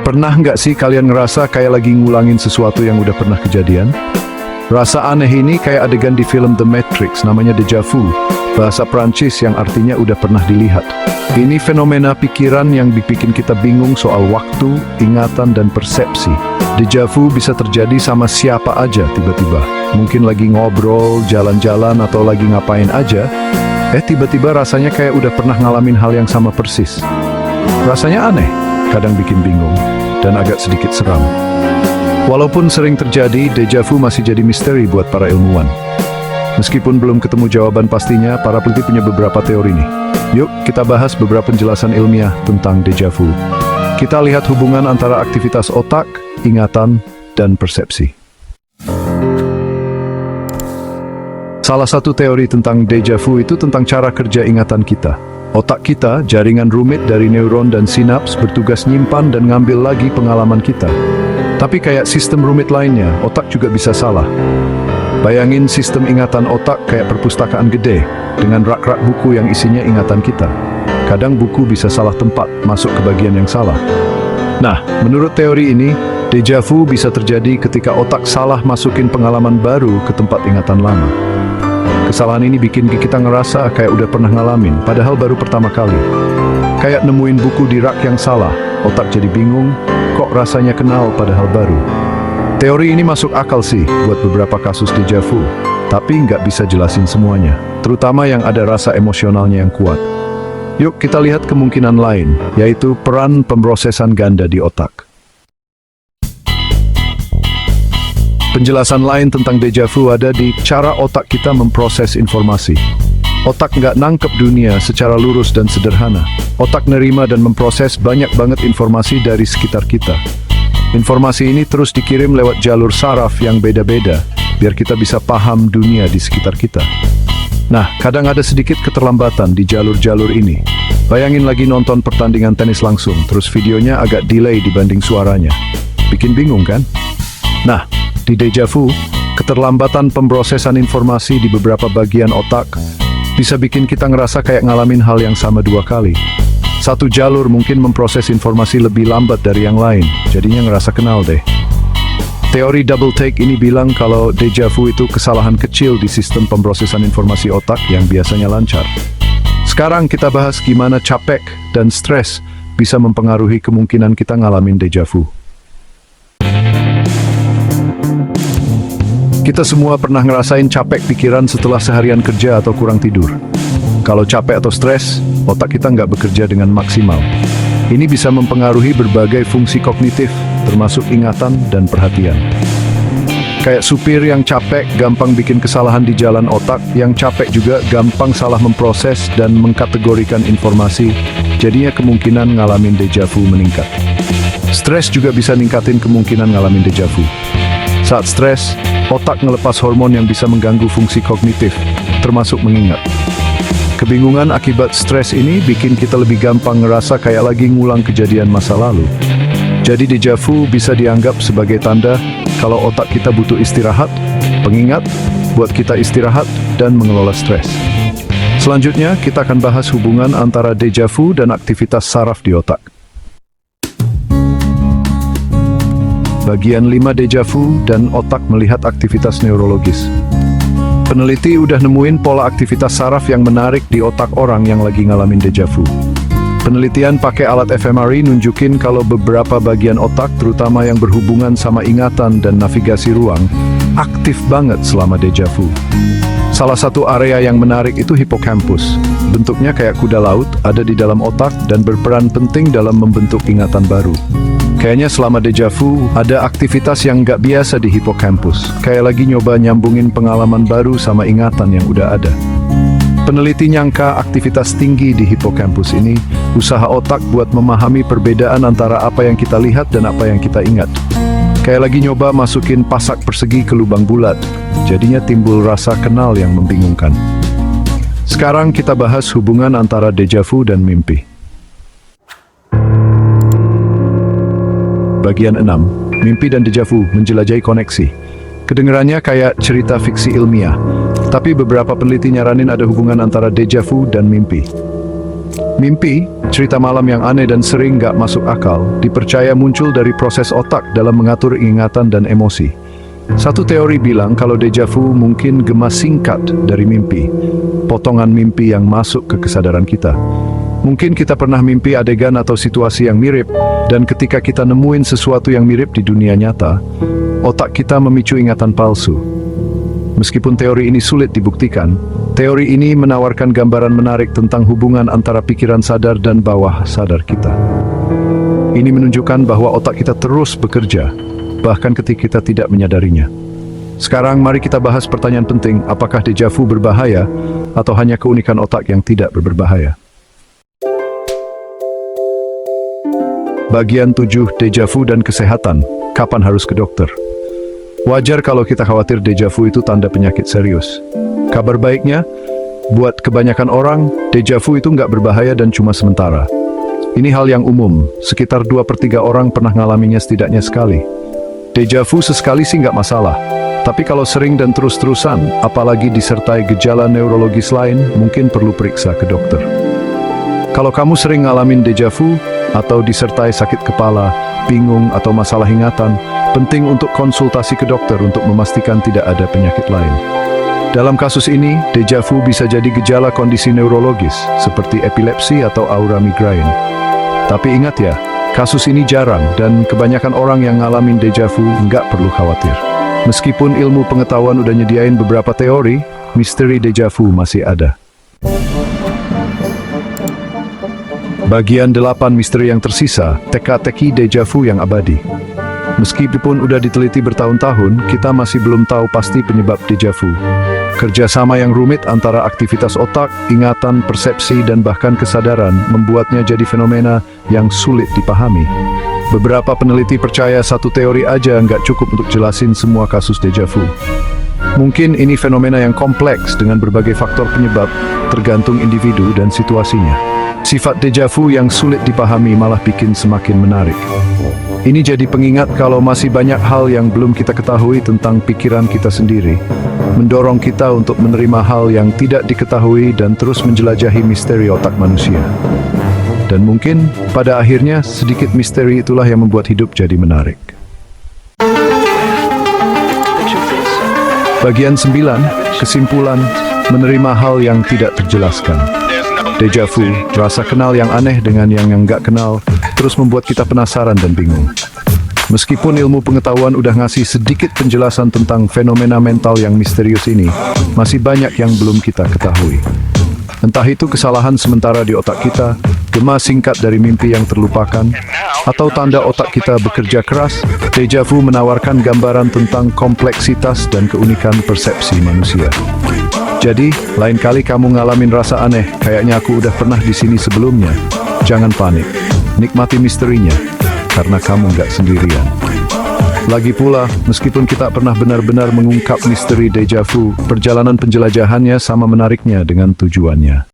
Pernah nggak sih kalian ngerasa kayak lagi ngulangin sesuatu yang udah pernah kejadian? Rasa aneh ini kayak adegan di film The Matrix, namanya déjà vu, bahasa Prancis yang artinya udah pernah dilihat. Ini fenomena pikiran yang bikin kita bingung soal waktu, ingatan, dan persepsi. Déjà vu bisa terjadi sama siapa aja tiba-tiba. Mungkin lagi ngobrol, jalan-jalan, atau lagi ngapain aja, tiba-tiba rasanya kayak udah pernah ngalamin hal yang sama persis. Rasanya aneh, kadang bikin bingung, dan agak sedikit seram. Walaupun sering terjadi, déjà vu masih jadi misteri buat para ilmuwan. Meskipun belum ketemu jawaban pastinya, para peneliti punya beberapa teori nih. Yuk, kita bahas beberapa penjelasan ilmiah tentang déjà vu. Kita lihat hubungan antara aktivitas otak, ingatan, dan persepsi. Salah satu teori tentang déjà vu itu tentang cara kerja ingatan kita. Otak kita, jaringan rumit dari neuron dan sinaps, bertugas nyimpan dan ngambil lagi pengalaman kita. Tapi kayak sistem rumit lainnya, otak juga bisa salah. Bayangin sistem ingatan otak kayak perpustakaan gede, dengan rak-rak buku yang isinya ingatan kita. Kadang buku bisa salah tempat, masuk ke bagian yang salah. Nah, menurut teori ini, déjà vu bisa terjadi ketika otak salah masukin pengalaman baru ke tempat ingatan lama. Kesalahan ini bikin kita ngerasa kayak udah pernah ngalamin, padahal baru pertama kali. Kayak nemuin buku di rak yang salah, otak jadi bingung, kok rasanya kenal padahal baru. Teori ini masuk akal sih buat beberapa kasus déjà vu, tapi nggak bisa jelasin semuanya, terutama yang ada rasa emosionalnya yang kuat. Yuk kita lihat kemungkinan lain, yaitu peran pemrosesan ganda di otak. Penjelasan lain tentang déjà vu ada di cara otak kita memproses informasi. Otak nggak nangkep dunia secara lurus dan sederhana. Otak nerima dan memproses banyak banget informasi dari sekitar kita. Informasi ini terus dikirim lewat jalur saraf yang beda-beda, biar kita bisa paham dunia di sekitar kita. Nah, kadang ada sedikit keterlambatan di jalur-jalur ini. Bayangin lagi nonton pertandingan tenis langsung, terus videonya agak delay dibanding suaranya. Bikin bingung kan? Nah, di déjà vu, keterlambatan pemrosesan informasi di beberapa bagian otak bisa bikin kita ngerasa kayak ngalamin hal yang sama dua kali. Satu jalur mungkin memproses informasi lebih lambat dari yang lain, jadinya ngerasa kenal deh. Teori double take ini bilang kalau déjà vu itu kesalahan kecil di sistem pemrosesan informasi otak yang biasanya lancar. Sekarang kita bahas gimana capek dan stres bisa mempengaruhi kemungkinan kita ngalamin déjà vu. Kita semua pernah ngerasain capek pikiran setelah seharian kerja atau kurang tidur. Kalau capek atau stres, otak kita nggak bekerja dengan maksimal. Ini bisa mempengaruhi berbagai fungsi kognitif, termasuk ingatan dan perhatian. Kayak supir yang capek gampang bikin kesalahan di jalan otak, yang capek juga gampang salah memproses dan mengkategorikan informasi, jadinya kemungkinan ngalamin déjà vu meningkat. Stres juga bisa ningkatin kemungkinan ngalamin déjà vu. Saat stres, otak ngelepas hormon yang bisa mengganggu fungsi kognitif, termasuk mengingat. Kebingungan akibat stres ini bikin kita lebih gampang ngerasa kayak lagi ngulang kejadian masa lalu. Jadi déjà vu bisa dianggap sebagai tanda kalau otak kita butuh istirahat, pengingat, buat kita istirahat dan mengelola stres. Selanjutnya, kita akan bahas hubungan antara déjà vu dan aktivitas saraf di otak. Bagian 5 déjà vu dan otak melihat aktivitas neurologis. Peneliti udah nemuin pola aktivitas saraf yang menarik di otak orang yang lagi ngalamin déjà vu. Penelitian pakai alat fMRI nunjukin kalau beberapa bagian otak, terutama yang berhubungan sama ingatan dan navigasi ruang, aktif banget selama déjà vu. Salah satu area yang menarik itu hippocampus. Bentuknya kayak kuda laut, ada di dalam otak dan berperan penting dalam membentuk ingatan baru. Kayaknya selama déjà vu, ada aktivitas yang nggak biasa di hippocampus. Kayak lagi nyoba nyambungin pengalaman baru sama ingatan yang udah ada. Peneliti nyangka aktivitas tinggi di hippocampus ini, usaha otak buat memahami perbedaan antara apa yang kita lihat dan apa yang kita ingat. Kayak lagi nyoba masukin pasak persegi ke lubang bulat, jadinya timbul rasa kenal yang membingungkan. Sekarang kita bahas hubungan antara déjà vu dan mimpi. Bagian 6. Mimpi dan déjà vu menjelajahi koneksi. Kedengarannya kayak cerita fiksi ilmiah, tapi beberapa peneliti nyaranin ada hubungan antara déjà vu dan mimpi. Mimpi, cerita malam yang aneh dan sering gak masuk akal, dipercaya muncul dari proses otak dalam mengatur ingatan dan emosi. Satu teori bilang kalau deja vu mungkin gema singkat dari mimpi, potongan mimpi yang masuk ke kesadaran kita. Mungkin kita pernah mimpi adegan atau situasi yang mirip, dan ketika kita nemuin sesuatu yang mirip di dunia nyata, otak kita memicu ingatan palsu. Meskipun teori ini sulit dibuktikan, teori ini menawarkan gambaran menarik tentang hubungan antara pikiran sadar dan bawah sadar kita. Ini menunjukkan bahwa otak kita terus bekerja, bahkan ketika kita tidak menyadarinya. Sekarang mari kita bahas pertanyaan penting, apakah deja vu berbahaya atau hanya keunikan otak yang tidak berbahaya? Bagian 7, deja vu dan kesehatan. Kapan harus ke dokter? Wajar kalau kita khawatir deja vu itu tanda penyakit serius. Kabar baiknya, buat kebanyakan orang, deja vu itu nggak berbahaya dan cuma sementara. Ini hal yang umum, sekitar 2/3 orang pernah ngalaminya setidaknya sekali. Deja vu sesekali sih nggak masalah, tapi kalau sering dan terus-terusan, apalagi disertai gejala neurologis lain, mungkin perlu periksa ke dokter. Kalau kamu sering ngalamin deja vu, atau disertai sakit kepala, bingung, atau masalah ingatan, penting untuk konsultasi ke dokter untuk memastikan tidak ada penyakit lain. Dalam kasus ini, deja vu bisa jadi gejala kondisi neurologis, seperti epilepsi atau aura migrain. Tapi ingat ya, kasus ini jarang, dan kebanyakan orang yang ngalamin deja vu nggak perlu khawatir. Meskipun ilmu pengetahuan udah nyediain beberapa teori, misteri deja vu masih ada. Bagian 8 misteri yang tersisa, teka-teki deja vu yang abadi. Meskipun udah diteliti bertahun-tahun, kita masih belum tahu pasti penyebab deja vu. Kerjasama yang rumit antara aktivitas otak, ingatan, persepsi, dan bahkan kesadaran membuatnya jadi fenomena yang sulit dipahami. Beberapa peneliti percaya satu teori aja nggak cukup untuk jelasin semua kasus deja vu. Mungkin ini fenomena yang kompleks dengan berbagai faktor penyebab, tergantung individu dan situasinya. Sifat deja vu yang sulit dipahami malah bikin semakin menarik. Ini jadi pengingat kalau masih banyak hal yang belum kita ketahui tentang pikiran kita sendiri, mendorong kita untuk menerima hal yang tidak diketahui dan terus menjelajahi misteri otak manusia. Dan mungkin, pada akhirnya, sedikit misteri itulah yang membuat hidup jadi menarik. Bagian 9, kesimpulan, menerima hal yang tidak terjelaskan. Deja vu, rasa kenal yang aneh dengan yang nggak kenal, terus membuat kita penasaran dan bingung. Meskipun ilmu pengetahuan udah ngasih sedikit penjelasan tentang fenomena mental yang misterius ini, masih banyak yang belum kita ketahui. Entah itu kesalahan sementara di otak kita, gema singkat dari mimpi yang terlupakan, atau tanda otak kita bekerja keras, deja vu menawarkan gambaran tentang kompleksitas dan keunikan persepsi manusia. Jadi, lain kali kamu ngalamin rasa aneh, kayaknya aku udah pernah di sini sebelumnya. Jangan panik, nikmati misterinya, karena kamu nggak sendirian. Lagi pula, meskipun kita pernah benar-benar mengungkap misteri deja vu, perjalanan penjelajahannya sama menariknya dengan tujuannya.